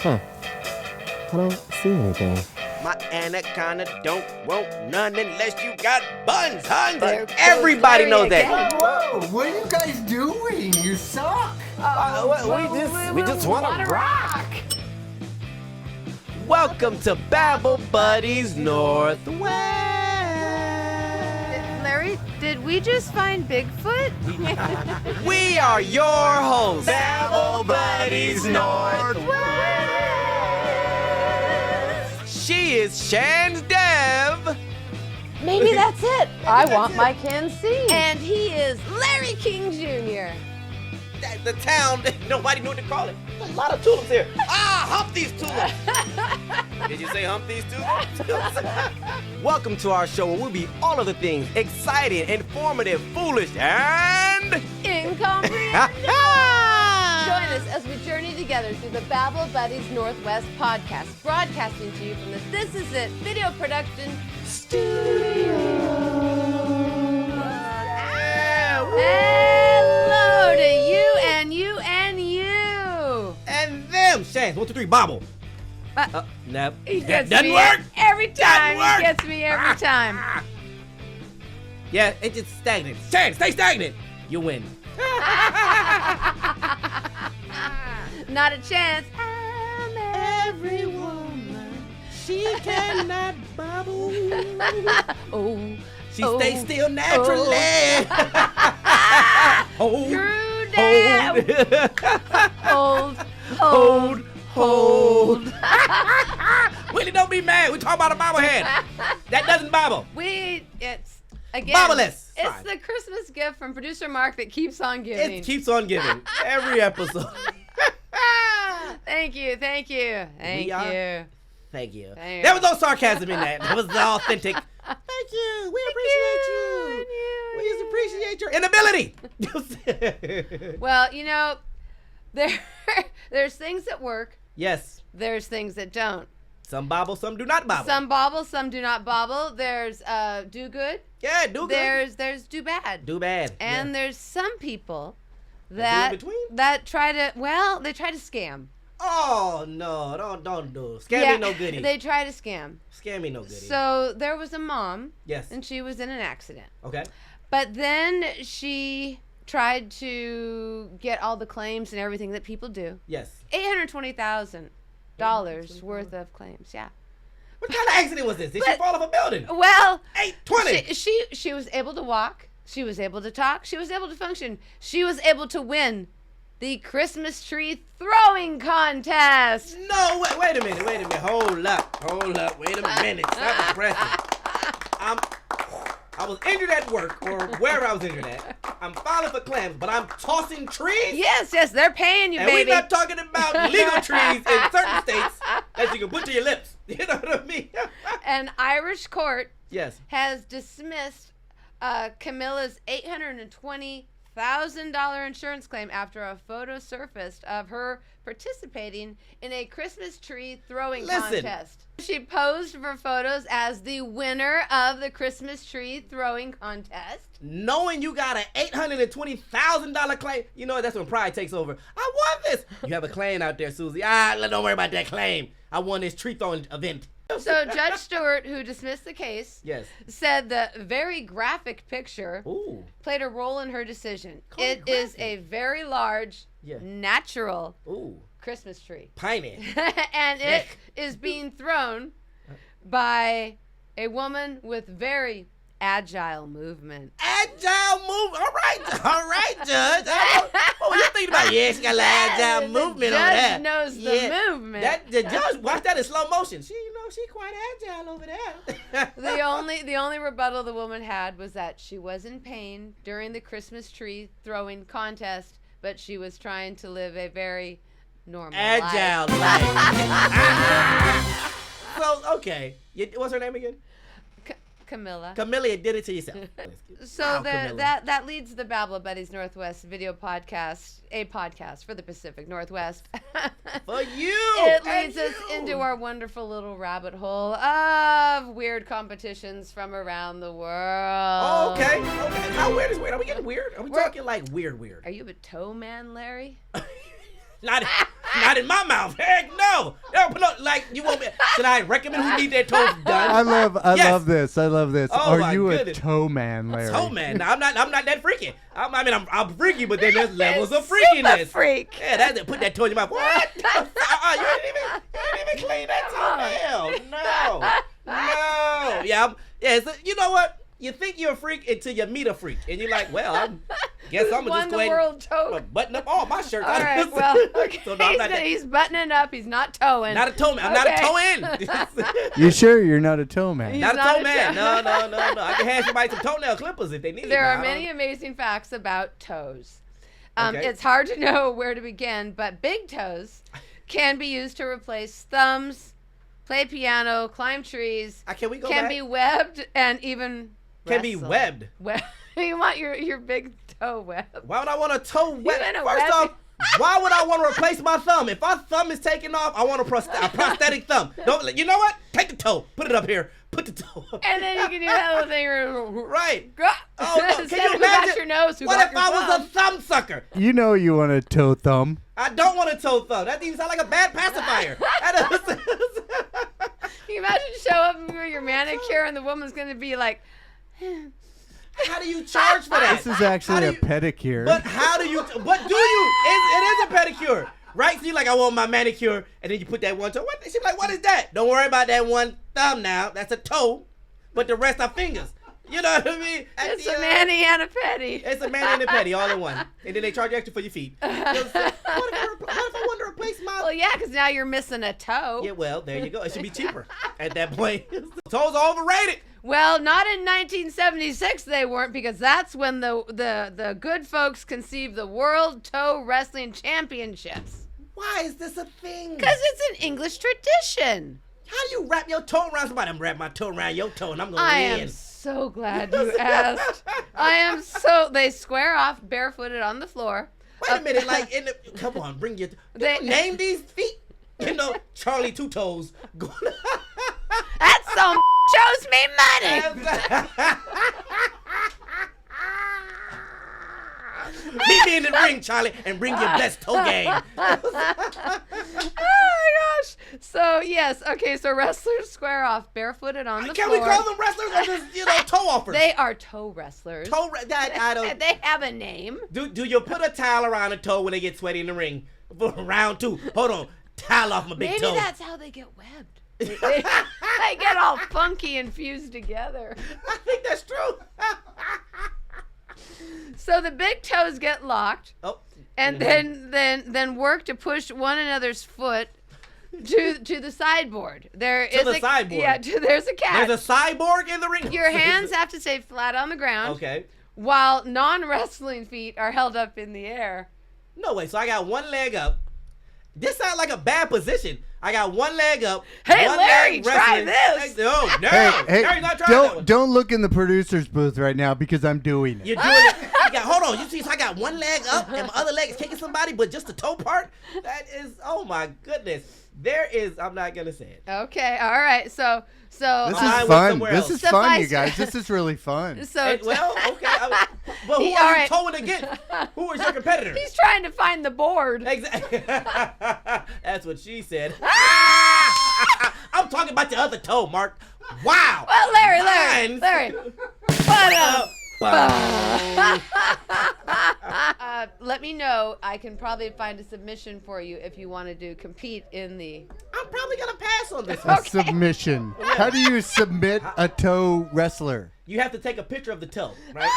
Huh. I don't see anything. My anaconda don't want none unless you got buns, hun. There Everybody goes knows Larry that. again. Whoa, what are you guys doing? You suck. We just want to rock. Welcome to Babble Buddy's Northwest. Larry, did we just find Bigfoot? We are your hosts, Babble Buddy's Northwest. She is Shan's Dev. Maybe that's it. I want my can see. And he is Larry King Jr. The town, nobody knew what to call it. There's a lot of tulips here. Hump these tulips. Did you say hump these tulips? Welcome to our show where we'll be all of the things exciting, informative, foolish, and Incomprehensible. Join us as we journey together through the Babble Buddies Northwest podcast, broadcasting to you from the This Is It video production studio. Hello to you and you and you. and them. Shane, 1, 2, 3, bobble. No. He gets Doesn't me work. every time. Doesn't work. He gets me every time. Yeah, it's just stagnant. Shane, stay stagnant. You win. Not a chance. I'm every woman. She cannot bobble. Oh. She stays still naturally. Hold, Screw down. hold, Hold. hold. Willie, don't be mad. We talking about a bobblehead. That doesn't bobble. It's again. Bobbleless. It's Fine. the Christmas gift from producer Mark that keeps on giving. It keeps on giving. Every episode. Thank you. Thank you. Thank you. Thank you. Thank you. There was no sarcasm in that. That was authentic. Thank you. We appreciate you. We just appreciate your inability. Well, you know, there's things that work. Yes. There's things that don't. Some bobble, some do not bobble. Some bobble, some do not bobble. There's do good. Yeah, do good. There's do bad. Do bad. And yeah. there's some people do that in between? that try to they try to scam. Oh no, don't do. Scam me no goodie. They try to scam. Scam me no goodie. So there was a mom. Yes. And she was in an accident. Okay. But then she tried to get all the claims and everything that people do. Yes. $820,000 worth of claims. Yeah. What kind of accident was this? Did she fall off a building? Well, 820. she was able to walk. She was able to talk. She was able to function. She was able to win the Christmas tree throwing contest. No, wait a minute. Hold up. Wait a minute. Stop impressive. I was injured at work or wherever I was injured at. I'm filing for claims, but I'm tossing trees? Yes, they're paying you, And baby. we're not talking about legal trees in certain states that you can put to your lips. You know what I mean? An Irish court Yes. has dismissed Camilla's $820,000 insurance claim after a photo surfaced of her participating in a Christmas tree throwing contest. She posed for photos as the winner of the Christmas tree throwing contest. Knowing you got an $820,000 claim, you know that's when pride takes over. I won this. You have a claim out there, Susie. Don't worry about that claim. I won this tree throwing event. So Judge Stewart, who dismissed the case, Yes. said the very graphic picture Ooh. played a role in her decision. Call it It is graphic. a very large, Yeah. natural Ooh. Christmas tree. Piney. And it is being thrown by a woman with very agile movement. Agile move. All right, Judge. What were you thinking about? Yeah, she got a little agile movement The over there. judge knows the movement. The judge, watch that in slow motion. She quite agile over there. The only rebuttal the woman had was that she was in pain during the Christmas tree throwing contest, but she was trying to live a very normal Agile life. life. So, okay. What's her name again? Camilla. Camilla, you did it to yourself. So Wow, Camilla. that leads the Babble Buddies Northwest video podcast, a podcast for the Pacific Northwest. For you. It leads and us you. into our wonderful little rabbit hole of weird competitions from around the world. Oh, okay. How weird is weird? Are we getting weird? Are we We're- talking like weird? Are you a toe man, Larry? Not Not in my mouth. Heck no. No, like you want me? Should I recommend who need their toes done? I love this. I love this. Oh, my Are you goodness. a toe man, Larry? Toe man. No, I'm not that freaky. I'm freaky, but then there's levels of Super freakiness. freak. Yeah, that's it. Put that toe in your mouth. What? You didn't even clean that toenail. No. Yeah. You know what? You think you're a freak until you meet a freak, and you're like, well, I guess I'm gonna just go ahead and button up all my shirts. All right, well, okay. So no, he's buttoning up. He's not towing. Not a toe man. I'm not a toe in. You sure you're not a toe man? Not a toe man. No. I can hand somebody some toenail clippers if they need. There are many amazing facts about toes. Okay. It's hard to know where to begin, but big toes can be used to replace thumbs, play piano, climb trees. Can we go can back? be webbed and even Can be wrestle. webbed. You want your big toe webbed. Why would I want a toe webbed? gonna First web off, why would I want to replace my thumb? If my thumb is taken off, I want a prosthetic thumb. Don't, you know what? Take the toe. Put it up here. Put the toe up. And then you can do that little thing. Right. Oh, no. Instead Can you of who got imagine? your nose, who What got if your I was thumb? a thumb sucker? You know you want a toe thumb. I don't want a toe thumb. That even sound like a bad pacifier. Can you imagine show up for your manicure and the woman's going to be like... How do you charge for that? This is actually How a do you- pedicure. But how do you? But do you? It is a pedicure, right? So you're like, I want my manicure, and then you put that one toe. What? She's like, what is that? Don't worry about that one thumb now. That's a toe, but the rest are fingers. You know what I mean? It's a mani and a pedi. It's a mani and a pedi all in one, and then they charge you extra for your feet. What if I want to replace my? Well, yeah, because now you're missing a toe. Yeah, well, there you go. It should be cheaper at that point. Toes are overrated. Well, not in 1976 they weren't, because that's when the good folks conceived the World Toe Wrestling Championships. Why is this a thing? Because it's an English tradition. How do you wrap your toe around somebody? I'm wrap my toe around your toe, and I'm gonna I win. am so glad you asked. They square off barefooted on the floor. Wait a minute, like come on, bring your. They- You name these feet. You know, Charlie Two Toes. That's some shows me money. Meet me in the ring, Charlie, and bring your best toe game. Oh my gosh. So yes, okay, so wrestlers square off barefooted on the Can floor. we call them wrestlers or just toe offers? They are toe wrestlers. I don't. They have a name. Do you put a towel around a toe when they get sweaty in the ring for round 2? Hold on, towel off my big Maybe toe. that's how they get webbed. They get all funky and fused together. I think that's true. So the big toes get locked, and then work to push one another's foot to the sideboard. There is the sideboard. Yeah, there's a catch. There's a cyborg in the ring. Your hands have to stay flat on the ground. Okay. While non-wrestling feet are held up in the air. No way. So I got one leg up. This sounds like a bad position. I got one leg up. Hey, one Larry, leg try wrestling. this. No. Hey, Larry's not trying that one. don't look in the producer's booth right now because I'm doing it. You're doing it. Hold on. You see, so I got one leg up and my other leg is kicking somebody, but just the toe part? That is, oh my goodness. There is, I'm not going to say it. Okay, all right. So This I is went fun. somewhere This else. is fun, you guys. This is really fun. Well, okay. But who All are right. you towing against? Who is your competitor? He's trying to find the board. Exactly. That's what she said. I'm talking about the other toe, Mark. Wow. Well, Larry. Let me know. I can probably find a submission for you if you wanted to compete in the... I'm probably going to pass on this A one. submission. How do you submit a toe wrestler? You have to take a picture of the toe, right?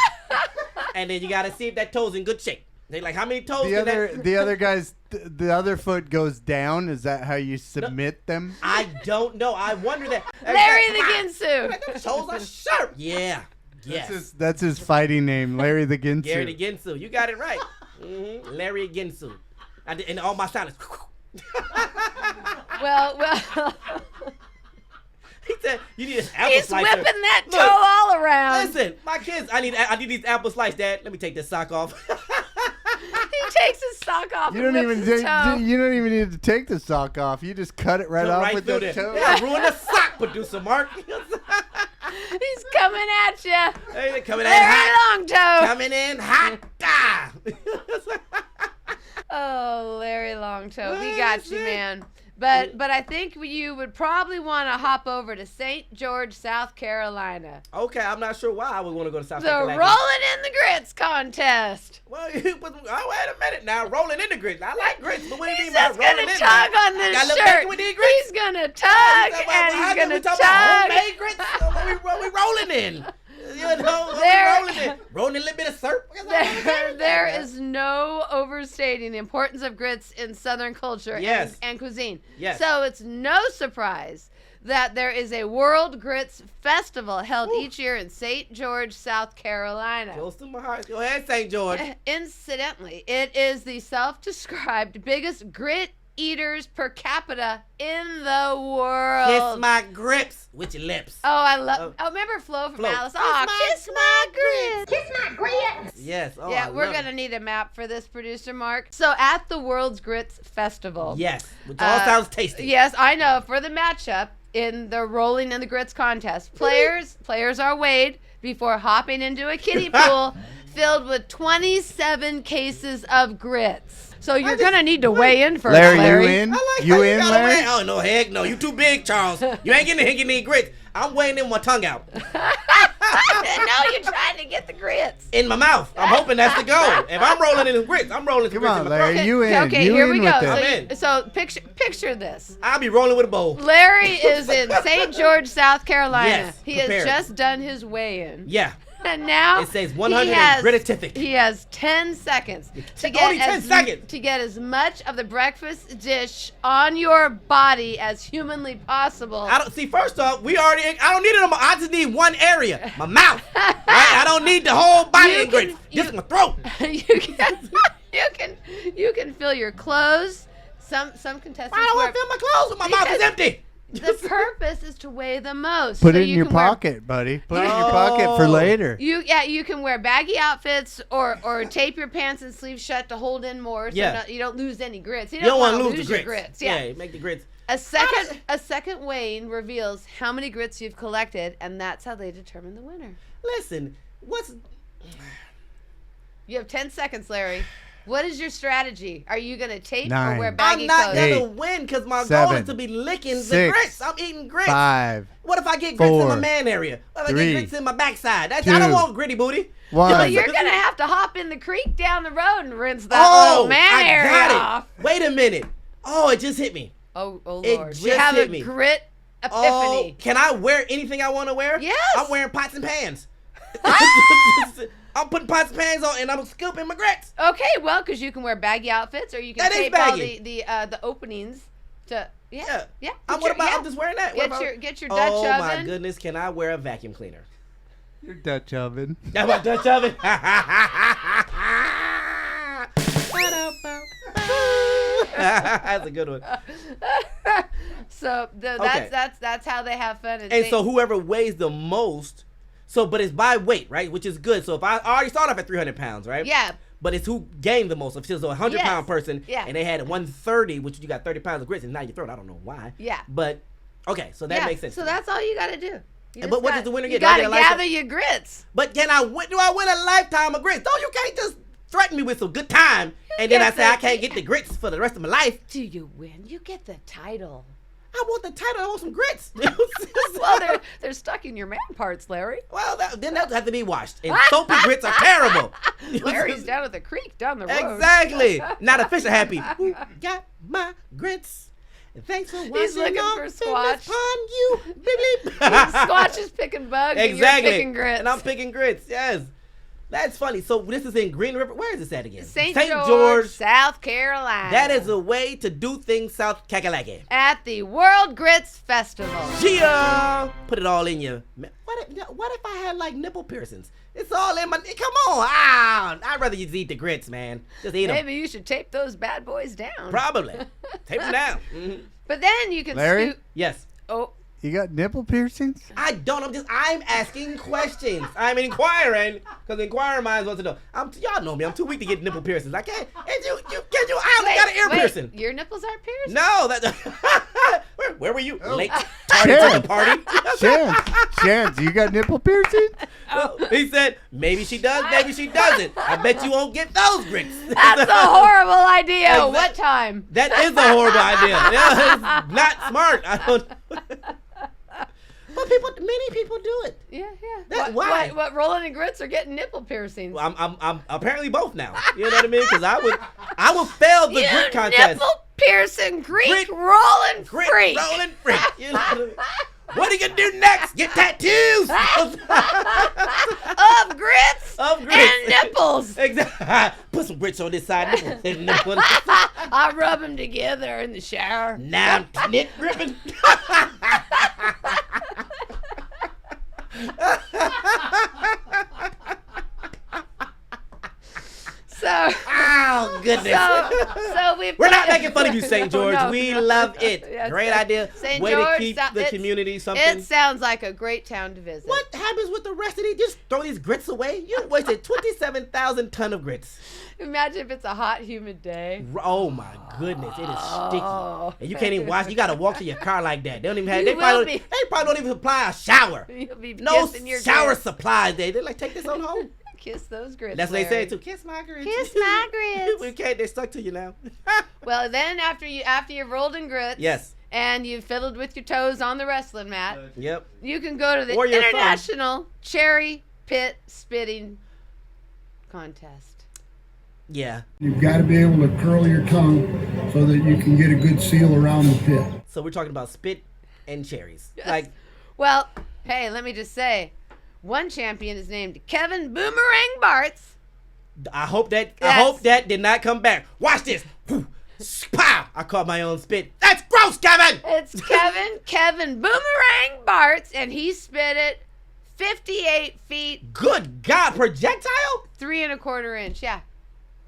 And then you got to see if that toe's in good shape. They like, how many toes The other guy's the other foot goes down. Is that how you submit them? I don't know. I wonder that. Larry the Ginsu. The toes are sharp. Yeah. Yes. That's his fighting name, Larry the Ginsu. Gary the Ginsu. You got it right. Larry Ginsu. And all my sound is... Well. He said, you need an apple He's slicer. whipping that toe Look, all around. Listen, my kids, I need these apple slice, Dad. Let me take this sock off. He takes his sock off. You don't and even whips his toe. you don't even need to take the sock off. You just cut it right Go off right with through the there. toe. Yeah, ruin the sock, producer Mark. He's coming at you. Hey, coming in Larry hot. Long Toe. Coming in hot. Ah. Oh, Larry Longtoe, we got you, man. But I think you would probably want to hop over to St. George, South Carolina. Okay, I'm not sure why I would want to go to South The Carolina. Rolling in the Grits contest. Well, wait a minute now. Rolling in the grits. I like grits, but what do you He's mean by just rolling gonna in? tug on this Got a little shirt. bacon with these grits? He's gonna tug and he's gonna we talking about tug. homemade grits? What we rolling in? You know, what There- we rolling in? Rolling a little bit of syrup? There is no overstating the importance of grits in Southern culture and cuisine. Yes. So it's no surprise that there is a World Grits Festival held each year in St. George, South Carolina. Close to my heart. Go ahead, St. George. Incidentally, it is the self-described biggest grit eaters per capita in the world. Kiss my grips with your lips. Oh, I love. remember Flo from Flo. Alice? Oh, kiss my grits. Kiss my grits. Yes. Oh, Yeah, I we're love gonna it. need a map for this, producer Mark. So at the World's Grits Festival. Yes, which all sounds tasty. Yes, I know. For the matchup in the Rolling in the Grits contest, players are weighed before hopping into a kiddie pool filled with 27 cases of grits. So you're gonna need to weigh in first, Larry, Larry. you in? I like You how in, gotta Larry? weigh- Oh, no, heck no. You too big, Charles. You ain't getting any grits. I'm weighing in my tongue out. No, you're trying to get the grits. In my mouth. I'm hoping that's the goal. If I'm rolling in the grits, I'm rolling some Come grits on, in my Larry. throat. You in? Okay, You here in we with go. this? I'm in. So picture this. I'll be rolling with a bowl. Larry is in St. George, South Carolina. Yes, he prepared. has just done his weigh-in. Yeah. And now It says he 100 has- gritific. He has 10 seconds to get Only 10 seconds. to get as much of the breakfast dish on your body as humanly possible. I don't see. First off, I don't need it on my. I just need one area, my mouth. Right? I don't need the whole body You in grits. can- Just my throat. you can fill your clothes. Some contestants I don't wear, want to fill my clothes when my mouth is Because- empty. the purpose is to weigh the most. Put so it in you your can wear- pocket, buddy. Put it in your pocket for later. You can wear baggy outfits or tape your pants and sleeves shut to hold in more so Yeah. you don't lose any grits. You You don't want wanna to lose the your grits. Yeah. Make the grits. A second weighing reveals how many grits you've collected, and that's how they determine the winner. Listen, You have 10 seconds, Larry. What is your strategy? Are you going to tape or 9. wear baggy I'm not clothes? gonna Eight, win because my goal 7, is to be licking the 6, grits. I'm eating grits. 5, What if I get grits in my 4, man area? What if I 3, get grits in my backside? I 2, don't want gritty booty. 1. Well, you're going to have to hop in the creek down the road and rinse that Oh, little man I area got it. off. Wait a minute. Oh, it just hit me. Oh It Lord. We just have hit a me. grit Oh, epiphany. can I wear anything I want to wear? Yes. I'm wearing pots and pans. I'm putting pots and pans on and I'm scooping my grits. Okay, well, because you can wear baggy outfits or you can That is tape all baggy. the openings to Yeah. yeah. I'm just wearing that. What about- Get your Dutch Oh my oven. goodness, can I wear a vacuum cleaner? Your Dutch oven. That's my Dutch oven. That's a good one. So Okay. that's how they have fun. And so whoever weighs the most, but it's by weight, right? Which is good. So if I already started off at 300 pounds, right? yeah. But it's who gained the most. If it's a 100-pound Yes. person, Yeah. and they had 130, which you got 30 pounds of grits, and now your throat. I don't know why. Yeah. But okay, so that makes sense. So that's all you got to do. You But just what does the winner You get? Do I got get to a lifetime? gather your grits. But do I win a lifetime of grits? You can't just threaten me with some good time, and then I gets say I it? can't get the grits for the rest of my life. Do you win? You get the title. I want the title. I want some grits. Well, they're stuck in your man parts, Larry. Well, then they'll have to be washed. And soapy grits are terrible. Larry's down at the creek down the road. Exactly. Now the fish are happy. Who got my grits? Thanks for watching. He's looking on for Fitness Squatch. Pond, you. Beep, beep. Squatch is picking bugs Exactly. and you're picking grits. And I'm picking grits. Yes. That's funny. So this is in Green River. Where is this at again? St. George, South Carolina. That is a way to do things, South Kakalaki. at the World Grits Festival. Gia! Put it all in you. What if I had like nipple piercings? It's all in my. Come on. I'd rather you just eat the grits, man. Just eat them. Maybe you should tape those bad boys down. Probably. Tape them down. Mhm. But then you can Larry? scoop. Yes. Oh, You got nipple piercings? I don't. I'm asking questions. I'm inquiring because inquiring minds want to know. Y'all know me. I'm too weak to get nipple piercings. I can't. I only got an ear piercing. Your nipples aren't pierced? No, where were you? Late tardy to the party. Chance, you got nipple piercings? He said, maybe she does, maybe she doesn't. I bet you won't get those grits. That's a horrible idea. Exactly. What time? That is a horrible idea. Yeah, it's not smart. I don't. But many people do it. Yeah. Why? What? Roland and Grits are getting nipple piercings. Well, I'm apparently both now. You know what I mean? Because I would fail the grit contest. Nipple piercing Greek rolling freak. Rolling freak. You know what I mean? What are you gonna do next? Get tattoos of grits and nipples. Exactly. Put some grits on this side. Nipples. I rub them together in the shower. Now I'm knit ripping. Oh goodness! So we're not making fun of you, St. George. No, we love it. Yes, Great idea. St. Way George, to keep the community something. It sounds like a great town to visit. What happens with the rest of these? Just throw these grits away? You wasted 27,000 tons of grits. Imagine if it's a hot, humid day. Oh my goodness, it is sticky, and you can't even wash. You gotta walk to your car like that. They don't even have. They probably don't even supply a shower. You'll be no your shower grits. supplies. They're like, take this on home. Kiss those grits. That's what they Larry. say too. Kiss my grits. Kiss my grits. We can't. They're stuck to you now. Well, then after you've rolled in grits. Yes. And you've fiddled with your toes on the wrestling mat. Yep. You can go to the Or your International Cherry Pit Spitting Contest. Yeah. You've got to be able to curl your tongue so that you can get a good seal around the pit. So we're talking about spit and cherries. Yes. Like, well, hey, let me just say, one champion is named Kevin Boomerang Bartz. I hope that did not come back. Watch this. Pow! I caught my own spit. That's gross, Kevin. It's Kevin Boomerang Bartz, and he spit it 58 feet. Good God, projectile? 3 1/4 inch. Yeah.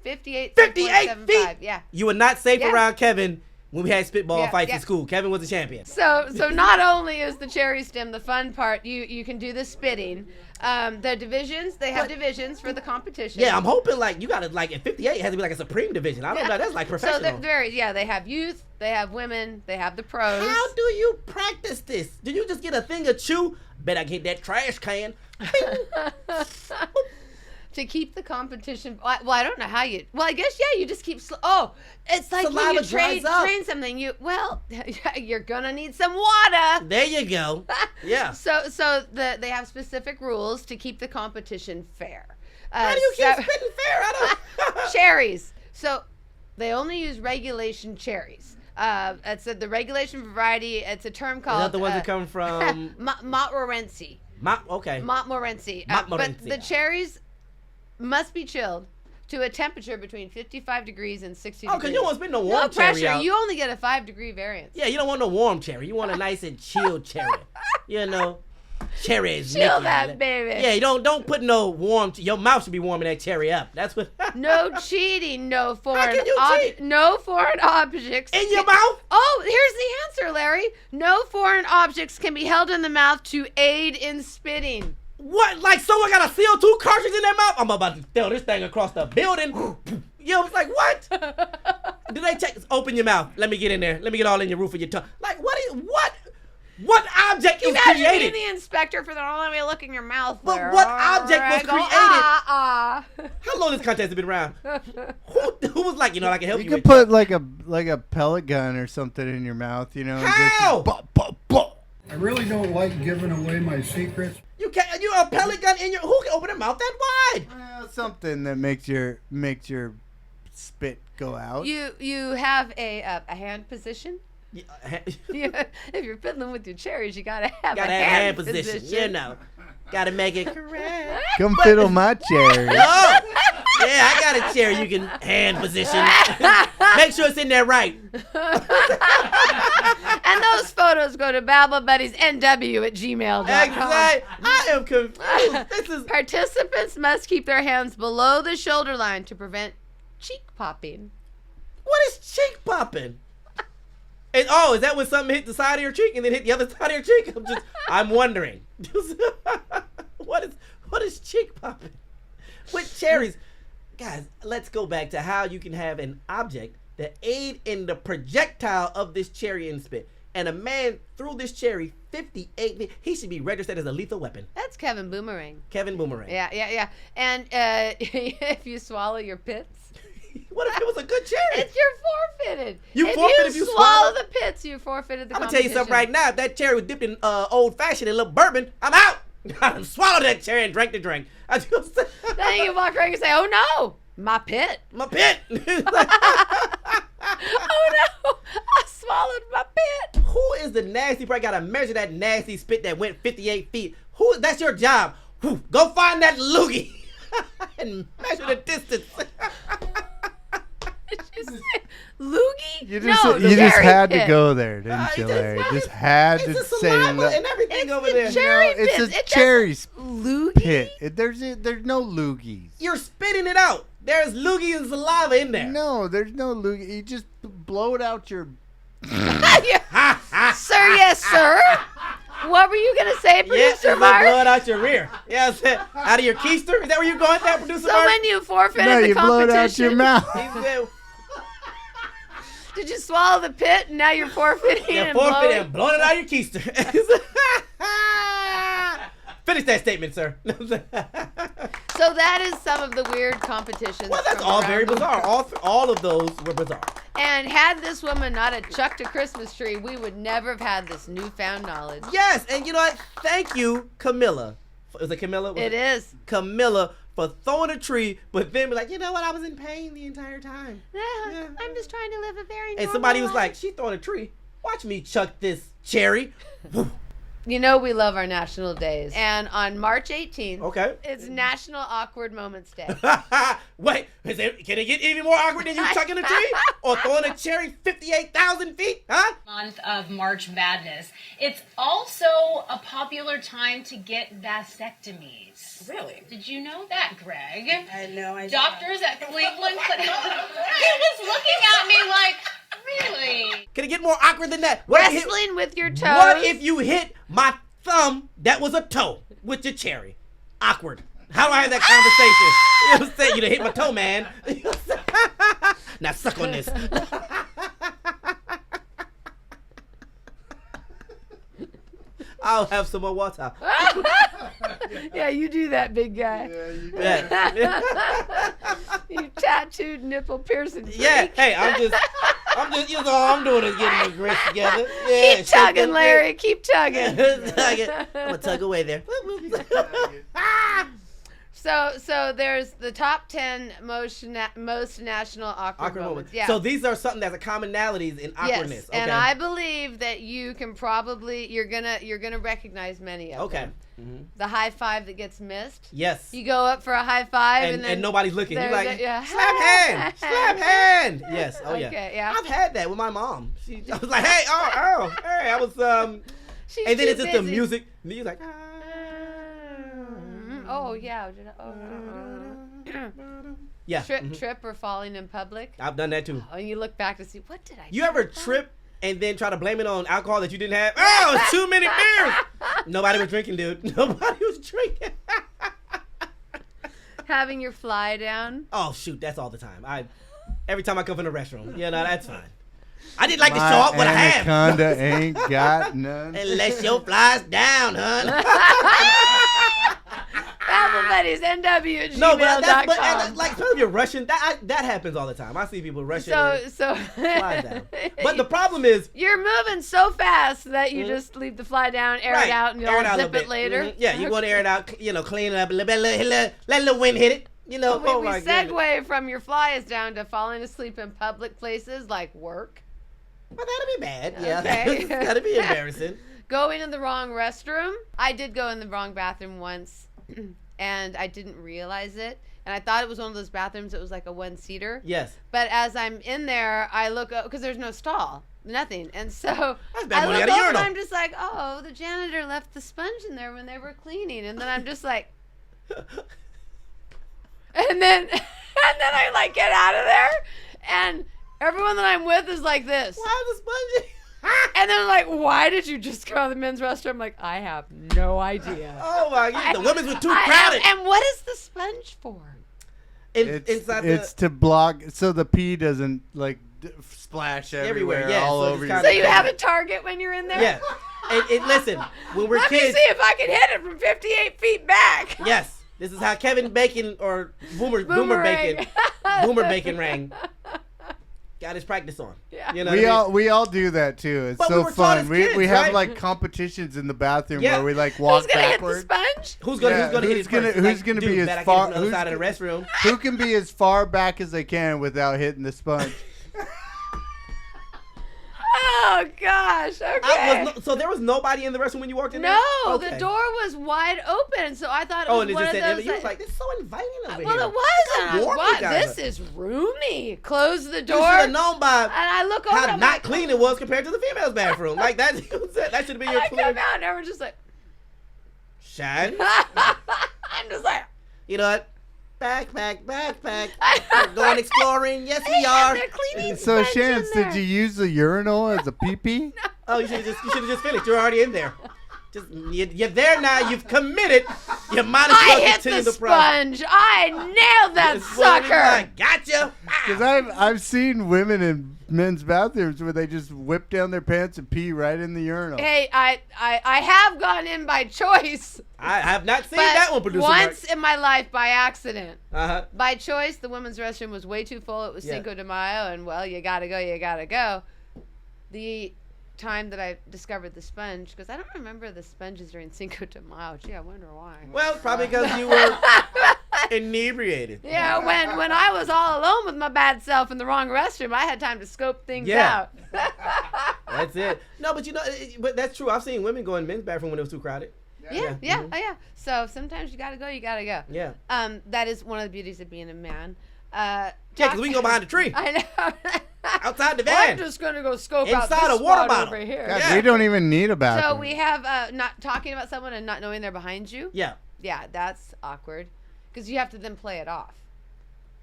58 feet. Yeah. You were not safe around Kevin when we had spitball fights in school. Kevin was the champion. So not only is the cherry stem the fun part, you can do the spitting. The divisions, they have divisions for the competition. Yeah, I'm hoping you gotta at 58 it has to be like a supreme division. I don't know, that's like professional. So they have youth, they have women, they have the pros. How do you practice this? Do you just get a thing of chew? Bet I get that trash can. To keep the competition, well, I don't know how you. Well, I guess you just keep. It's like Saliva when you dries up. train something. You're gonna need some water. There you go. Yeah. So they have specific rules to keep the competition fair. How do you keep spitting fair? I don't. Cherries. So they only use regulation cherries. It's the regulation variety. It's a term called. Is that the ones that come from Montmorency. Montmorency. But the cherries must be chilled to a temperature between 55 degrees and 60 degrees. Oh, because you don't want to spit no warm no pressure. cherry out. You only get a 5-degree variance. Yeah, you don't want no warm cherry. You want a nice and chilled cherry. You know, cherries. Chill that, baby. Yeah, you don't put no warm. Your mouth should be warming that cherry up. That's what. No cheating. No foreign. How can you cheat? No foreign objects In your mouth? Oh, here's the answer, Larry. No foreign objects can be held in the mouth to aid in spitting. What? Like someone got a CO2 cartridge in their mouth? I'm about to throw this thing across the building. You know, it's like, what? Do they open your mouth? Let me get in there. Let me get all in your roof of your tongue. Like, what object is Imagine created? being the inspector for the only way to look in your mouth. But there. what object was created? How How long this contest has been around? Who was like, I can help you? You could put like a pellet gun or something in your mouth, and How? I really don't like giving away my secrets. You can't. You a pellet gun in your. Who can open their mouth that wide? Something that makes your spit go out. You have a hand position. Yeah. If you're fiddling with your cherries, you gotta have Gotta a have hand position. Gotta make it correct. Come fiddle my cherry. Oh, yeah, I got a chair you can hand position. Make sure it's in there right. And those photos go to babblebuddiesnw@gmail.com. Exactly. I am confused. Participants must keep their hands below the shoulder line to prevent cheek popping. What is cheek popping? And is that when something hit the side of your cheek and then hit the other side of your cheek? I'm wondering. What is cheek popping with cherries? Guys, let's go back to how you can have an object that aid in the projectile of this cherry and spit. And a man threw this cherry 58 feet. He should be registered as a lethal weapon. That's Kevin Boomerang. Kevin Boomerang. Yeah. And if you swallow your pits. What if it was a good cherry? It's your forfeited. If you swallow the pits, you forfeited the I'm going to competition. tell you something right now. If that cherry was dipped in old fashioned and a little bourbon, I'm out. I done swallowed that cherry and drank the drink. Then you walk around and say, oh no, my pit. My pit. Oh no, I swallowed my pit. Who is the nasty person? Got to measure that nasty spit that went 58 feet. That's your job. Go find that loogie and measure the distance. Did you say loogie? You just had to go there, didn't you, It's Larry? just- Just had It's to the say saliva that. and everything It's over the there. cherry It's pits. a It cherry loogie? pit. There's no loogies. You're spitting it out. There's loogie and saliva in there. No, there's no loogie. You just blow it out your. Sir, yes, sir. What were you going to say, Yeah, Producer it's like Mark? blood out your rear. Yeah, I said, out of your keister? Is that where you going with that, Producer So Mark? when you forfeited No, the you blow it competition, out your mouth. He said, did you swallow the pit and now you're forfeiting yeah, and forfeit blowing? and blowing it out of your keister. Finish that statement, sir. So that is some of the weird competitions. Well, that's from all around very the bizarre. All of those were bizarre. And had this woman not have chucked a Christmas tree, we would never have had this newfound knowledge. Yes, and you know what? Thank you, Camilla. Is it Camilla? It is. Camilla for throwing a tree, but then be like, you know what? I was in pain the entire time. Yeah, I'm just trying to live a very normal And somebody was life. like, she throwing a tree. Watch me chuck this cherry. You know we love our national days. And on March 18th, Okay. it's National Awkward Moments Day. Wait, can it get even more awkward than you chucking a tree? Or throwing a cherry 58,000 feet? Huh? Month of March Madness. It's also a popular time to get vasectomies. Really? Did you know that, Greg? I know. Doctors at Cleveland Clinic. He was looking at me like, really? Can it get more awkward than that? What if you hit- Wrestling with your toes. What if you hit my thumb that was a toe with your cherry? Awkward. How do I have that conversation? You know what I'm saying? You done hit my toe, man. Now suck on this. I'll have some more water. Yeah, you do that, big guy. Yeah. You tattooed nipple piercing freak. Yeah. Hey, I'm just, you know, all I'm doing is getting my grits together. Yeah, Keep tugging, Larry. Keep tugging. I'm gonna tug away there. So there's the top 10 most national awkward moments. Yeah. So these are something that's a commonalities in awkwardness. Yes, Okay. and I believe that you can probably you're gonna recognize many of Okay. them. The high five that gets missed. Yes. You go up for a high five and then nobody's looking. You're like, yeah. slap hand, slap hand. Yes. Oh yeah. Okay, yeah. I've had that with my mom. I was like, hey, hey, I was She's and then too it's just the busy. music. And then you're like, Oh yeah. yeah. Trip or falling in public. I've done that too. Oh, and you look back to see what did I? You ever trip and then try to blame it on alcohol that you didn't have? Oh, it's too many beers. Nobody was drinking, dude. Nobody was drinking. Having your fly down. Oh shoot, that's all the time. Every time I come from the restroom. Yeah, no, that's fine. I didn't like to show up what I have. Anaconda ain't got none. Unless your flies down, hun. Babble Buddies, NW@gmail.com. No, but like some of you Russian, that happens all the time. I see people rushing So flies down. But the problem is, you're moving so fast that you just leave the fly down, air it out, and you'll air it out a zip little it later. bit. Yeah, you want to air it out, you know, clean it up a little bit, let a little wind hit it. You know, We segue from your flies down to falling asleep in public places like work. Well, that'd be bad. Yeah, Okay. that'd be embarrassing. Going in the wrong restroom. I did go in the wrong bathroom once, and I didn't realize it. And I thought it was one of those bathrooms that was like a one-seater. Yes. But as I'm in there, I look up, because there's no stall, nothing. And so bad I when you look got a up and urinal. I'm just like, oh, the janitor left the sponge in there when they were cleaning. And then I'm just like, and then I like get out of there, and everyone that I'm with is like this. Why the sponge? And then like, why did you just go to the men's restroom? I'm like, I have no idea. Oh my God, the women's were too crowded. And what is the sponge for? It's to block so the pee doesn't like splash everywhere yeah, all so over it's you. So you have a target when you're in there? Yeah. And listen, when we're Let kids. me see if I can hit it from 58 feet back. Yes. This is how Kevin Bacon or Boomer Boomerang. Bacon rang. Got his practice on. Yeah. You know what I mean? We all do that too. It's But we so were taught fun. as We kids, have right? like competitions in the bathroom Yeah. where we like walk Who's gonna backwards. hit the sponge? Who's gonna hit his first? Who's gonna be dude, as bet I far? can get from the other side of the restroom? Who can be as far back as they can without hitting the sponge? Oh gosh. Okay. So there was nobody in the restroom when you walked in No, there? the door was wide open, so I thought it Oh, was and it one just of said, those. you was like, this is so inviting over here. Well, it Look wasn't. how warm you guys This are. is roomy. Close the You door. should have known by And I look over. how I'm not like, clean it was compared to the female's bathroom. Like that should have been And your I clear. come out and everyone's just like, Shine. I'm just like, You know what? Backpack. We're going exploring. Yes, we are. they're cleaning So, sponge in Chance, did there. you use the urinal as a pee-pee? Oh, you should have just finished. You're already in there. You're there now. You've committed. You might as well I hit continue the the process. sponge. I nailed that It's what it is sucker. like. Gotcha. Because I've seen women in men's bathrooms where they just whip down their pants and pee right in the urinal. Hey, I have gone in by choice. I have not seen But that one, producer once in my life by accident. Uh-huh. By choice, the women's restroom was way too full. It was Yeah. Cinco de Mayo, and well, you gotta go. The time that I discovered the sponge, because I don't remember the sponges during Cinco de Mayo. Gee, I wonder why. Well, probably because you were inebriated. Yeah, when I was all alone with my bad self in the wrong restroom, I had time to scope things Yeah. out. That's it. No, but but that's true. I've seen women go in men's bathroom when it was too crowded. Yeah. Mhm. Oh, yeah. So sometimes you gotta go. Yeah. That is one of the beauties of being a man. Yeah, because we can go behind the tree. I know. Outside the van. I'm just gonna go scope out Inside this a water spot bottle. over here. God, Yeah. we don't even need a bathroom. So we have not talking about someone and not knowing they're behind you. Yeah. Yeah, that's awkward, because you have to then play it off.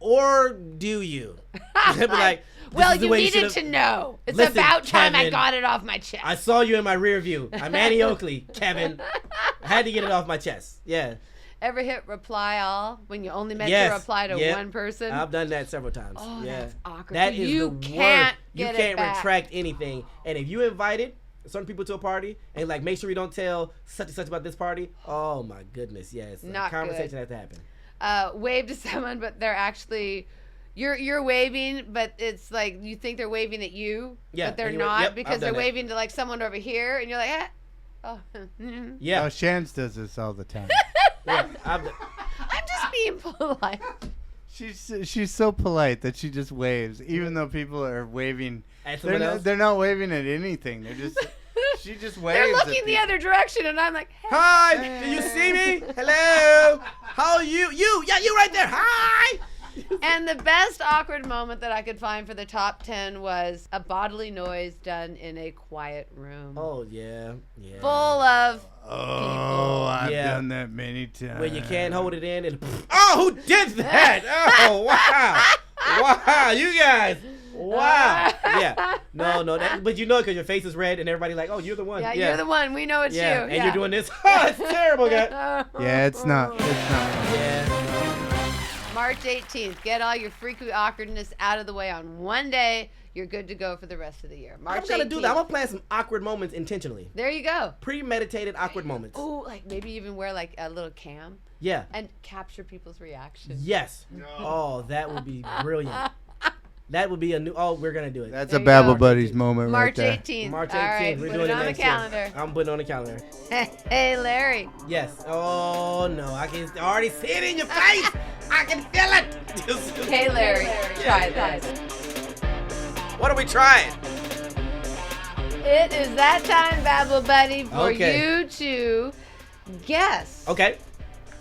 Or do you? Be like, this Well, is the you way needed should've- to know. It's Listen, about time I Kevin, got it off my chest. I saw you in my rear view. I'm Annie Oakley, Kevin. I had to get it off my chest. Yeah. Ever hit reply all when you only meant Yes. to reply to Yep. one person? I've done that several times. Oh, yeah. that's awkward. That is You the can't worst. get You it can't back. retract anything. And if you invited certain people to a party and like make sure you don't tell such and such about this party, oh my goodness, yes. Not conversation good. has to happen. Wave to someone, but they're actually you're waving, but it's like you think they're waving at you, Yeah, but they're and you're- not, yep, because I've they're done that. waving to like someone over here, and you're like, oh. Yeah. Oh, Chance does this all the time. Yeah. I'm just being polite. She's so polite that she just waves, even though people are waving. At someone else? They're not waving at anything. They're just she just waves. They're at looking the people. other direction, and I'm like, hey. Hi, do you see me? Hello. How are you? Yeah, you right there. Hi. And the best awkward moment that I could find for the top 10 was a bodily noise done in a quiet room. Oh yeah. Full of Oh, I've Yeah. done that many times. Where you can't hold it in and oh, who did that? Oh wow, you guys. Wow. Yeah. No, but you know it because your face is red and everybody like, oh, you're the one. Yeah, you're the one. We know it's Yeah, you. and you're doing this. Oh, it's terrible, guy. Yeah, it's not. It's not. Yeah. March 18th. Get all your freaky awkwardness out of the way on one day. You're good to go for the rest of the year. March I'm gonna 18th. do that. I'm gonna plan some awkward moments intentionally. There you go. Premeditated awkward moments. Ooh, like maybe even wear like a little cam Yeah. and capture people's reactions. Yes. Oh, that would be brilliant. That would be a new. Oh, we're gonna do it. That's There a you Babble go. Buddies moment March right there. 18th. March 18th. All right, We're put doing it on the next year. calendar. I'm putting it on the calendar. Hey, Larry. Yes. Oh no, I can already see it in your face. I can feel it. Hey, Larry. Try this. What are we trying? It is that time, Babble Buddy, for Okay. you to guess Okay.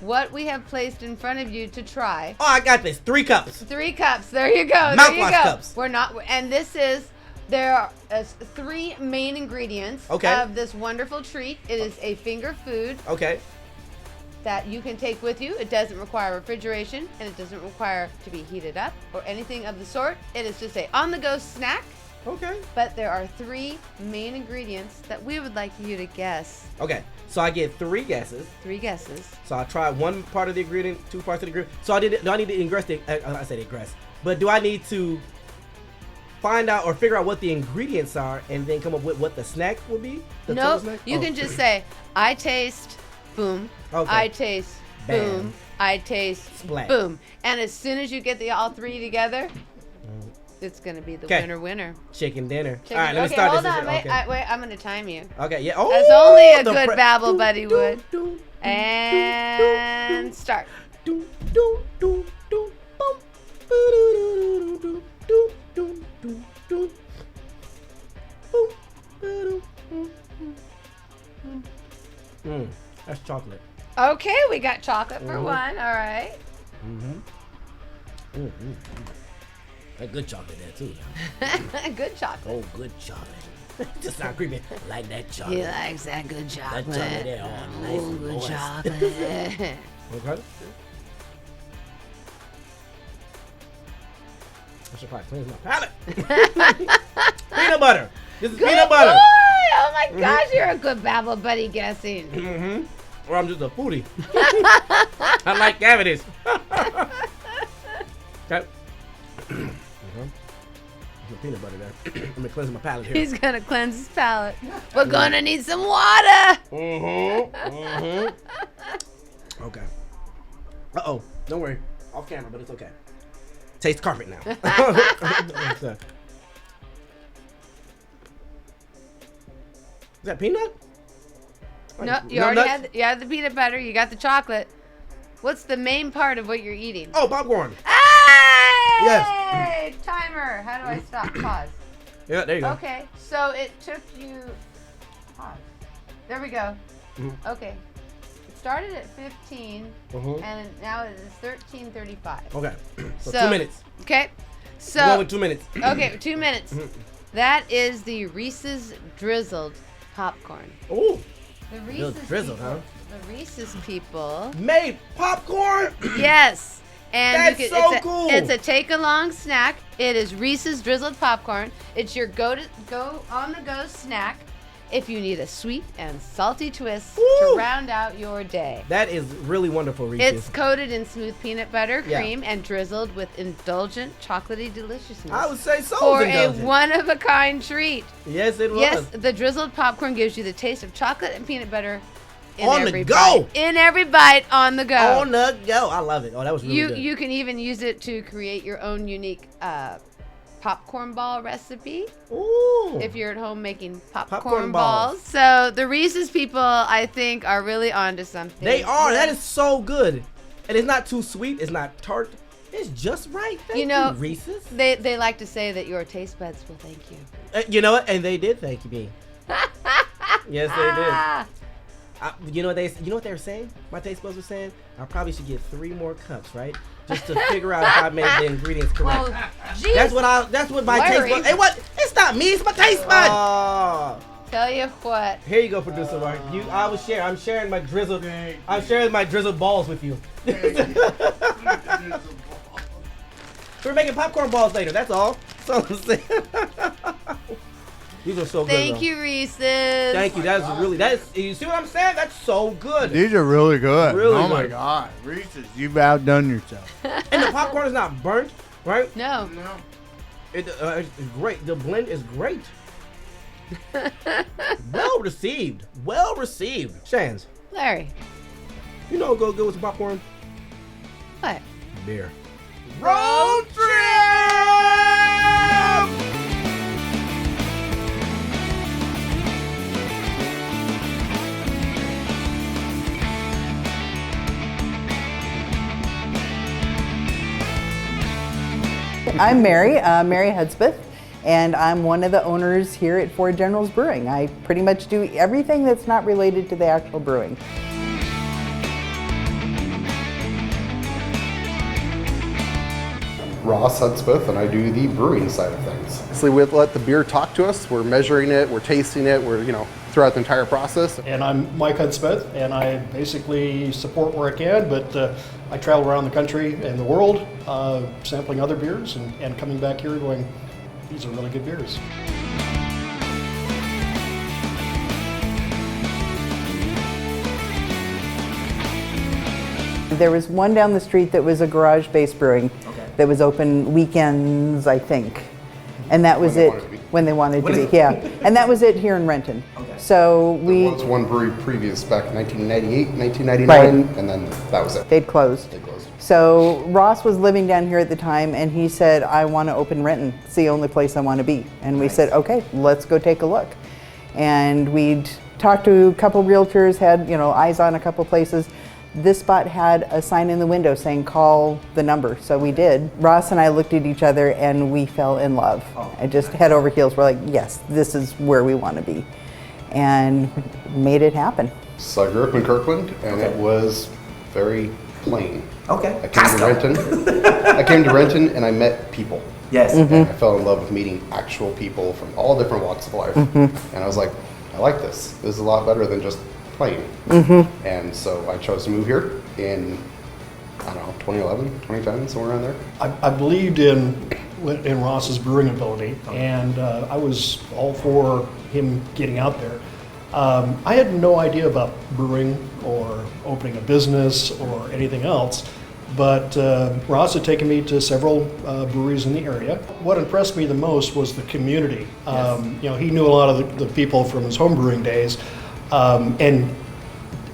what we have placed in front of you to try. Oh, I got this. 3 cups. 3 cups. There you go. There you Mouthwash go. cups. We're not, and this is. There are 3 main ingredients Okay. of this wonderful treat. It is a finger food Okay. that you can take with you. It doesn't require refrigeration, and it doesn't require to be heated up or anything of the sort. It is just a on-the-go snack Okay. But there are 3 main ingredients that we would like you to guess. Okay. So I get 3 guesses. 3 guesses. So I try one part of the ingredient, 2 parts of the ingredient. So do I need to ingress I said ingress. But do I need to find out or figure out what the ingredients are and then come up with what the snack will be? No, you can just say, I taste, boom. Okay. I taste, Bam. boom. I taste, Splat. boom. And as soon as you get all 3 together, it's going to be the winner. Chicken dinner. Chicken. All right, let me Okay, start hold this. on. Wait, Okay. wait, I'm going to time you. Okay, yeah. Oh, As only a the good Babble do, Buddy do, would. do, And start. do, do, do, do, boom. Do, do, do, do, do, do, do. Boom. That's chocolate. Okay, we got chocolate for one. All right. That good chocolate there too. Good chocolate. Oh, good chocolate. Just not creepy. Like that chocolate. He likes that good chocolate. That chocolate there, all nice and good moist. chocolate. Okay. I should probably cleanse my palate. Peanut butter. This is Good peanut butter. boy! Oh my gosh, you're a good Babble Buddy guessing. Or I'm just a foodie. I like cavities. Okay. Peanut butter there. Let me cleanse my palate here. He's gonna cleanse his palate. We're gonna need some water. Okay. Uh-oh. Don't worry. Off camera, but it's okay. Taste carpet now. Is that peanut? No, you already had the peanut butter. You got the chocolate. What's the main part of what you're eating? Oh, popcorn. Hey! Yes. Timer. How do I stop? Pause. Yeah, there you go. Okay, so it took you. Pause. There we go. Okay. It started at 15, and now it is 13:35. Okay. So 2 minutes. Okay. So. We're going with 2 minutes. Okay, 2 minutes. That is the Reese's Drizzled popcorn. Ooh. The Reese's drizzled, people, huh? The Reese's people. Made popcorn? Yes. And That's so cool. It's a take-along snack. It is Reese's Drizzled popcorn. It's your on-the-go snack if you need a sweet and salty twist to round out your day. That is really wonderful, Reese's. It's coated in smooth peanut butter Yeah. cream and drizzled with indulgent chocolatey deliciousness. I would say so. For indulgent. a one-of-a-kind treat. Yes, it was. Yes, the drizzled popcorn gives you the taste of chocolate and peanut butter in On every the go. bite. In every bite, on the go. On the go. I love it. Oh, that was really good. You can even use it to create your own unique popcorn ball recipe. Ooh. If you're at home making popcorn Popcorn balls. balls. So the Reese's people, I think, are really onto something. They are. That is so good. And it's not too sweet. It's not tart. It's just right. Thank You know, Reese's. They like to say that your taste buds will thank you. You know what? And they did thank me. Yes, they did. Ah. You know what they were saying? My taste buds were saying I probably should get 3 more cups, right? Just to figure out if I made the ingredients correct. Well, geez, That's what my Larry. taste buds. It's not me. It's my taste bud. Oh. Tell you what. Here you go, producer Mark. I'm sharing my drizzled. I'm sharing my drizzled balls with you. We're making popcorn balls later. That's all. That's all I'm saying. These are so good. Thank you, Reese's. Thank you. You see what I'm saying? That's so good. These are really good. Really oh my good. God, Reese's, you've outdone yourself. And the popcorn is not burnt, right? No. It's great. The blend is great. Well received. Well received. Shans, Larry. you know what go good with some popcorn? What? Beer. Road trip! I'm Mary Hudspeth, and I'm one of the owners here at Four Generals Brewing. I pretty much do everything that's not related to the actual brewing. Ross Hudspeth, and I do the brewing side of things. So we let the beer talk to us. We're measuring it, we're tasting it, we're throughout the entire process. And I'm Mike Hudspeth, and I basically support where I can, but I travel around the country and the world, sampling other beers and coming back here going, these are really good beers. There was one down the street that was a garage-based brewing that was open weekends, I think. And that was it when they wanted to be, yeah. And that was it here in Renton. So There was one brewery previous back in 1998, 1999, and then that was it. They'd closed. So Ross was living down here at the time, and he said, I want to open Renton. It's the only place I want to be. And we said, okay, let's go take a look. And we'd talked to a couple realtors, had eyes on a couple places. This spot had a sign in the window saying, call the number. So we did. Ross and I looked at each other and we fell in love. And just head over heels. We're like, yes, this is where we want to be. And made it happen. So I grew up in Kirkland, and it was very plain. Okay. I came to Renton. I came to Renton and I met people. Yes. And I fell in love with meeting actual people from all different walks of life. And I was like, I like this. This is a lot better than just plain. And so I chose to move here in, I don't know, 2011, 2010, somewhere around there. I believed in Ross's brewing ability, and I was all for him getting out there. I had no idea about brewing or opening a business or anything else, but Ross had taken me to several breweries in the area. What impressed me the most was the community. He knew a lot of the people from his home brewing days, and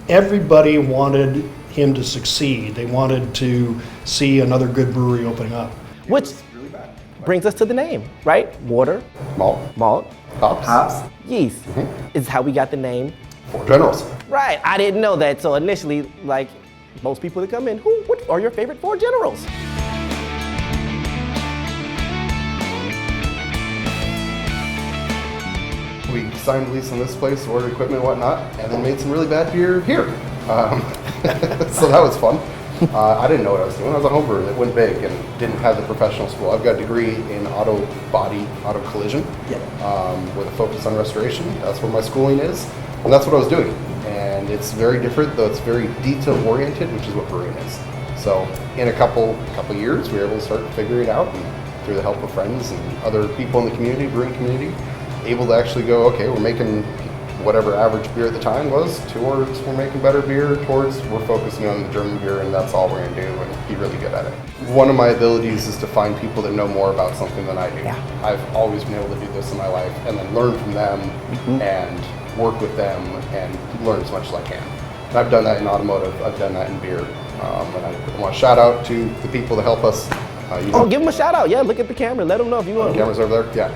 everybody wanted him to succeed. They wanted to see another good brewery opening up. Which brings us to the name, right? Water, malt, hops, yeast. Is how we got the name. Four Generals. Right, I didn't know that. So initially, like most people that come in, what are your favorite Four Generals? We signed a lease on this place, ordered equipment and whatnot, and then made some really bad beer here. So that was fun. I didn't know what I was doing. I was a home brewer that went big and didn't have the professional school. I've got a degree in auto collision, with a focus on restoration. That's where my schooling is, and that's what I was doing. And it's very different, though it's very detail-oriented, which is what brewing is. So in a couple years, we were able to start figuring it out, and through the help of friends and other people in the community, brewing community, able to actually go, okay, we're making whatever average beer at the time was, towards we're making better beer, towards we're focusing on the German beer, and that's all we're going to do and be really good at it. One of my abilities is to find people that know more about something than I do. I've always been able to do this in my life and then learn from them and work with them and learn as much as I can. And I've done that in automotive, I've done that in beer, and I want to shout out to the people that help us. Give them a shout out. Yeah, look at the camera. Let them know if you want. The camera's over there.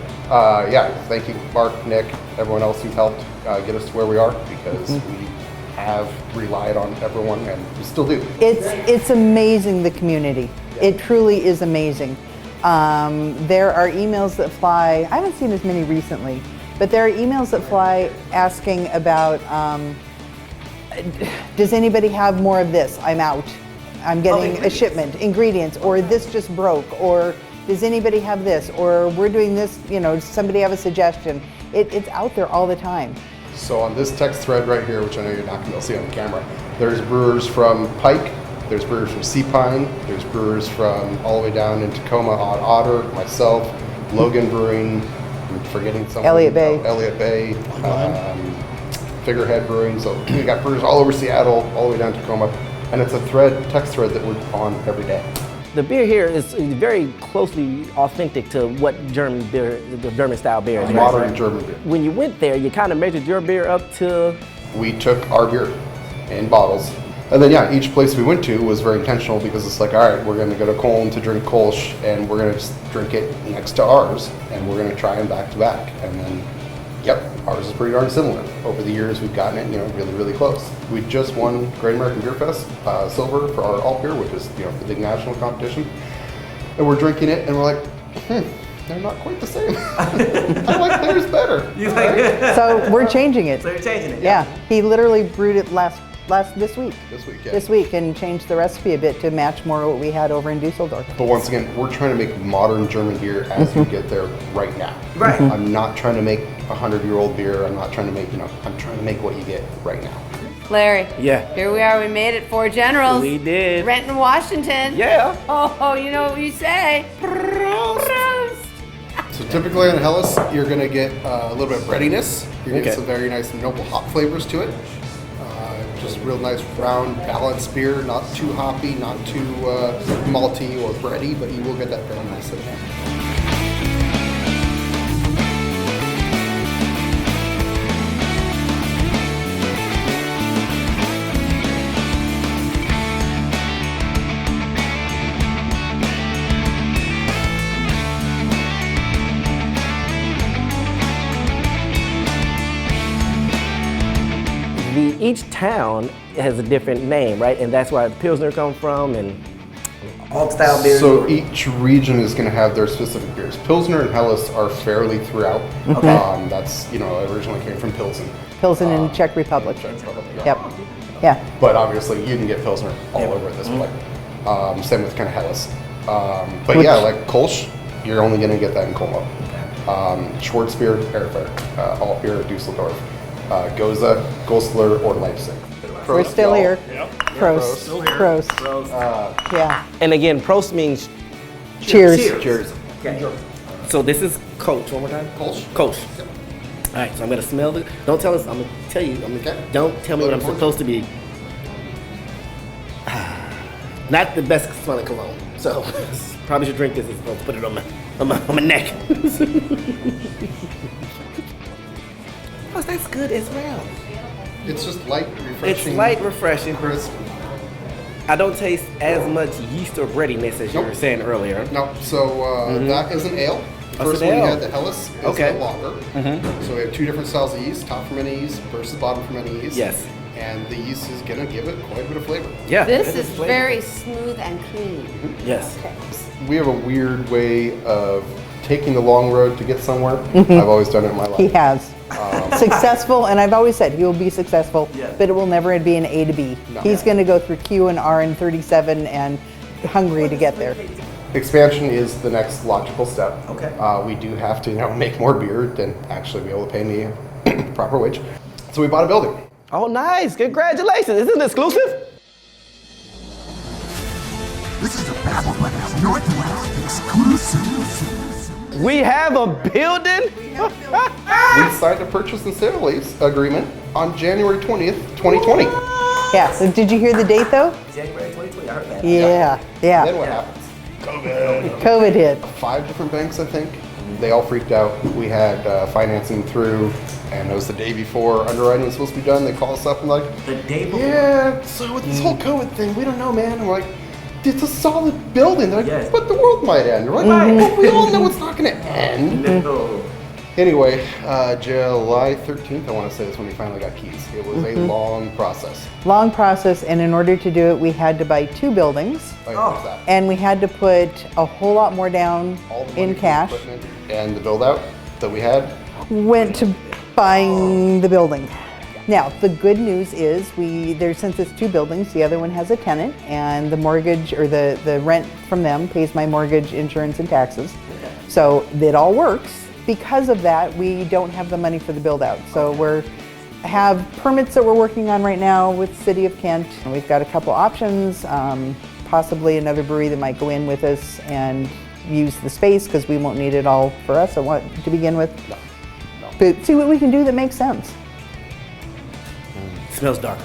Thank you, Mark, Nick, everyone else who's helped get us to where we are, because we have relied on everyone and we still do. It's amazing, the community. It truly is amazing. There are emails that fly. I haven't seen as many recently, but there are emails that fly asking about, does anybody have more of this? I'm out. I'm getting a shipment, ingredients, or this just broke, or does anybody have this, or we're doing this, does somebody have a suggestion? It's out there all the time. So on this text thread right here, which I know you're not going to be able to see on the camera, there's brewers from Pike, there's brewers from Sea Pine, there's brewers from all the way down in Tacoma on Otter, myself, Logan Brewing, I'm forgetting someone. Elliott Bay. Figurehead Brewing. So we got brewers all over Seattle, all the way down to Tacoma. And it's a text thread that we're on every day. The beer here is very closely authentic to what German beer, the German style beer is. Modern German beer. When you went there, you kind of measured your beer up to? We took our beer in bottles. And then each place we went to was very intentional, because it's like, all right, we're going to go to Cologne to drink Kolsch, and we're going to just drink it next to ours, and we're going to try them back to back. And then, ours is pretty darn similar. Over the years, we've gotten it, really, really close. We just won Great American Beer Fest silver for our alt beer, which is, the big national competition. And we're drinking it, and we're like, they're not quite the same. I like theirs better. So we're changing it. So you're changing it. Yeah, he literally brewed it this week. This week, and changed the recipe a bit to match more what we had over in Dusseldorf. But once again, we're trying to make modern German beer as you get there right now. Right. I'm not trying to make 100-year-old beer. I'm not trying to make, I'm trying to make what you get right now. Larry. Yeah. Here we are. We made it. Four Generals. We did. Renton, Washington. Yeah. Oh, you know what you say. Prost. So typically on Helles, you're going to get a little bit of breadiness. You're going to Okay. get some very nice noble hop flavors to it. Just real nice round balanced beer, not too hoppy, not too malty or bready, but you will get that very nicely. Each town has a different name, right? And that's where the Pilsner comes from and alt style beers. So each region is going to have their specific beers. Pilsner and Helles are fairly throughout. Okay. That's, originally came from Pilsen. Pilsen in Czech Republic. Czech Republic, yeah. Yep. Yeah. But obviously you can get Pilsner all over at this point. Same with kind of Helles. But yeah, like Kolsch, you're only going to get that in Como. Schwarzbier, Erfurt, Altbier, Dusseldorf, Goza, Goslar, or Leipzig. We're still here. Prost. Prost. Yeah. And again, Prost means Cheers. Cheers. Okay. So this is Coach. One more time. Kolsch. Coach. All right. So I'm gonna smell it. Don't tell us. I'm gonna tell you. Don't tell me what I'm supposed to be. Not the best smelling cologne. So probably should drink this as opposed to put it on my neck. Oh, that's good as well. It's just light, refreshing. It's light, refreshing. Crisp. I don't taste as much yeast or breadiness as you were saying earlier. No, so that is an ale. The Oh, first it's an one you ale. had, the Helles, is Okay. a lager. So we have two different styles of yeast, top fermented yeast versus bottom fermented yeast. Yes. And the yeast is going to give it quite a bit of flavor. Yeah. This it is flavor. very smooth and clean. Yes. We have a weird way of taking the long road to get somewhere. I've always done it in my life. He has. Successful, and I've always said he will be successful, but it will never be an A to B. No. He's going to go through Q and R and 37 and hungry to get there. Expansion is the next logical step. Okay. We do have to make more beer than actually be able to pay me a proper wage. So we bought a building. Oh, nice. Congratulations. Is it exclusive? This is a Babble Buddy Northwest exclusive. We have a building? We signed a purchase and sale lease agreement on January 20th, 2020. Yeah, so did you hear the date though? January 2020. I heard that. Yeah, Then yeah. what happens? COVID hit. 5 different banks, I think. They all freaked out. We had financing through, and it was the day before underwriting was supposed to be done. They called us up and like, The day before? yeah, so with this whole COVID thing, we don't know, man. I'm like, it's a solid building. They're like, Yes. but the world might end. We're like, well, we all know it's not going to end. No. Anyway, July 13th, I want to say, is when we finally got keys. It was a long process. Long process, and in order to do it, we had to buy 2 buildings, Like, what's that? and we had to put a whole lot more down All the money in for cash. equipment and the build out that we had. Went to buying the building. Now, the good news is since it's 2 buildings, the other one has a tenant, and the mortgage or the rent from them pays my mortgage, insurance, and taxes. So it all works. Because of that, we don't have the money for the build out. So have permits that we're working on right now with City of Kent. And we've got a couple options, possibly another brewery that might go in with us and use the space because we won't need it all for us to begin with. But see what we can do that makes sense. Smells darker.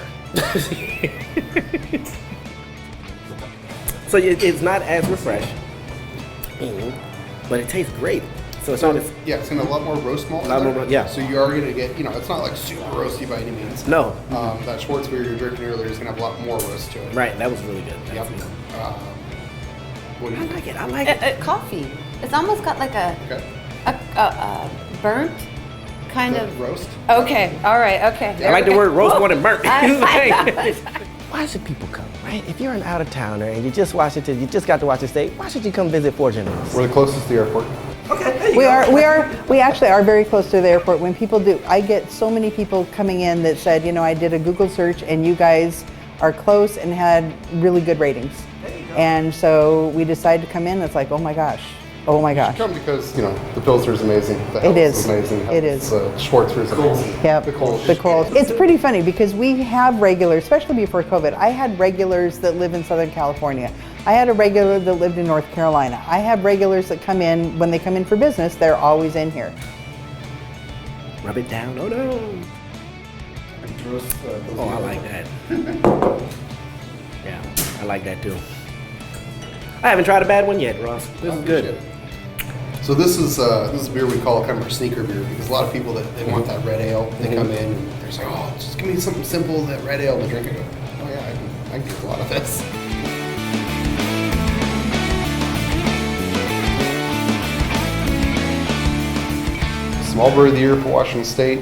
So it's not as refreshing, but it tastes great. So it's not as, Yeah, it's in a lot more roast malt. in Lot more there. ro- yeah. So you are going to get, it's not like super roasty by any means. no. That Schwartz beer you're drinking earlier is going to have a lot more roast to it. Right, that was really good. Yep. What do you think? I like it. Coffee. It's almost got like a burnt kind of. Roast? Okay, all right, okay. I like the word roast Whoa. more than burnt. I- Why should people come, right? If you're an out-of-towner and you just got to Washington State, why should you come visit Four Generals? We're the closest to the airport. We actually are very close to the airport. When people I get so many people coming in that said, I did a Google search and you guys are close and had really good ratings. And so we decided to come in. It's like, oh my gosh. Come because, the Pilsner's amazing. The It Helles is. amazing. It is. The Schwarzbier's amazing. Yep. The Kolsch. The Kolsch. It's pretty funny because we have regulars, especially before COVID. I had regulars that live in Southern California. I had a regular that lived in North Carolina. I have regulars that come in, when they come in for business, they're always in here. Rub it down. Oh no. Oh, I like that. Yeah, I like that too. I haven't tried a bad one yet, Ross. This is good. So this is beer we call kind of our sneaker beer, because a lot of people that they want that red ale, they come in and they're like, oh, just give me something simple, that red ale, and they drink it. Oh yeah, I can drink a lot of this. Small Brewer of the Year for Washington State,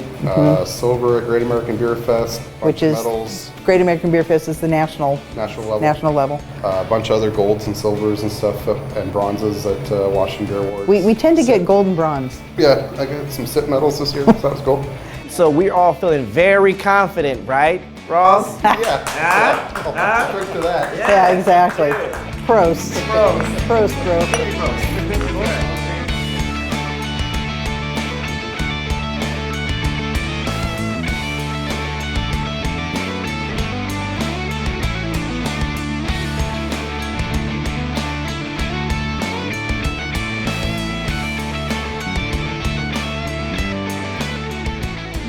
silver at Great American Beer Fest, Which is medals, Great American Beer Fest is the national level. A bunch of other golds and silvers and stuff, and bronzes at Washington Beer Awards. We tend to get gold and bronze. Yeah, I got some SIP medals this year, so that was cool. So we're all feeling very confident, right, Ross? Yeah. Drink to that. Yeah, exactly. Prost. Prost, bro.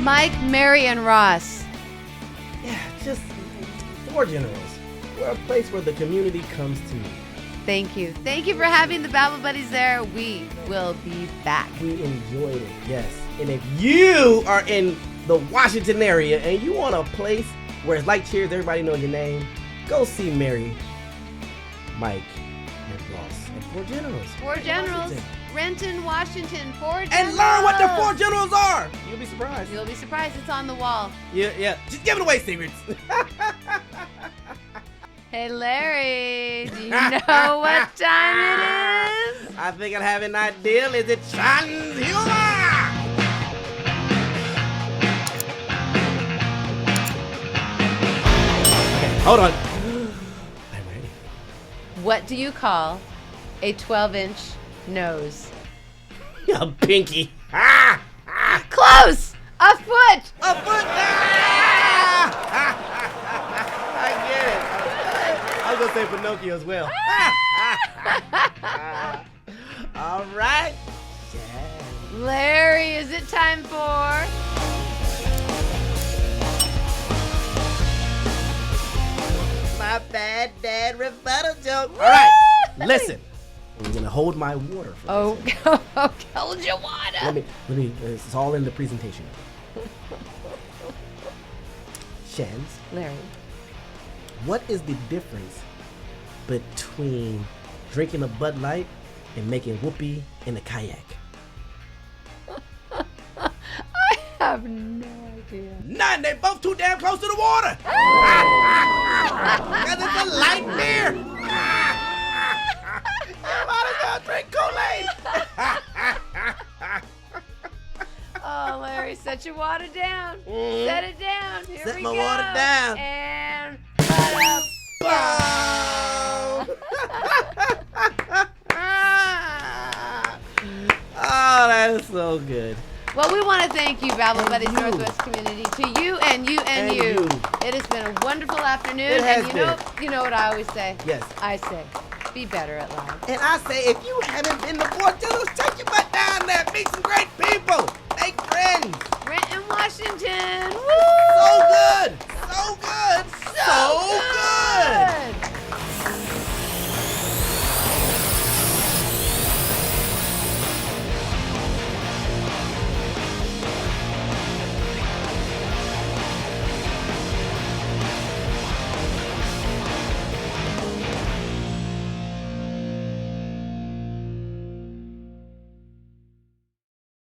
Mike, Mary, and Ross. Yeah, just Four Generals. We're a place where the community comes to meet. Thank you. Thank you for having the Babble Buddies there. We will be back. We enjoyed it, yes. And if you are in the Washington area and you want a place where it's like Cheers, everybody knows your name, go see Mary, Mike, and Ross at Four Generals. Four Generals. Renton, Washington, Four Generals. And learn what the Four Generals are. You'll be surprised. You'll be surprised. It's on the wall. Yeah. Just give it away, secrets. Hey, Larry, do you know what time it is? I think I have an idea. Is it Sean's humor? Okay, hold on. I'm ready. What do you call a 12-inch nose? A pinky. Close! A foot! A foot! I get it. I was going to say Pinocchio as well. All right. Larry, is it time for... My bad dad rebuttal joke. All right, listen. I'm gonna hold my water for okay, hold your water. Let me. It's all in the presentation. Shans, Larry, what is the difference between drinking a Bud Light and making whoopee in a kayak? I have no idea. None. They're both too damn close to the water. Because it's a light beer. You might as well drink Kool-Aid. Oh, Larry, set your water down. Set it down. Here Set we my go. water down. And oh, that is so good. well, we want to thank you, Babble Buddies Northwest community. To you and you and you. It has been a wonderful afternoon. It has and you know what I always say? Yes. I say, be better at life. And I say, if you haven't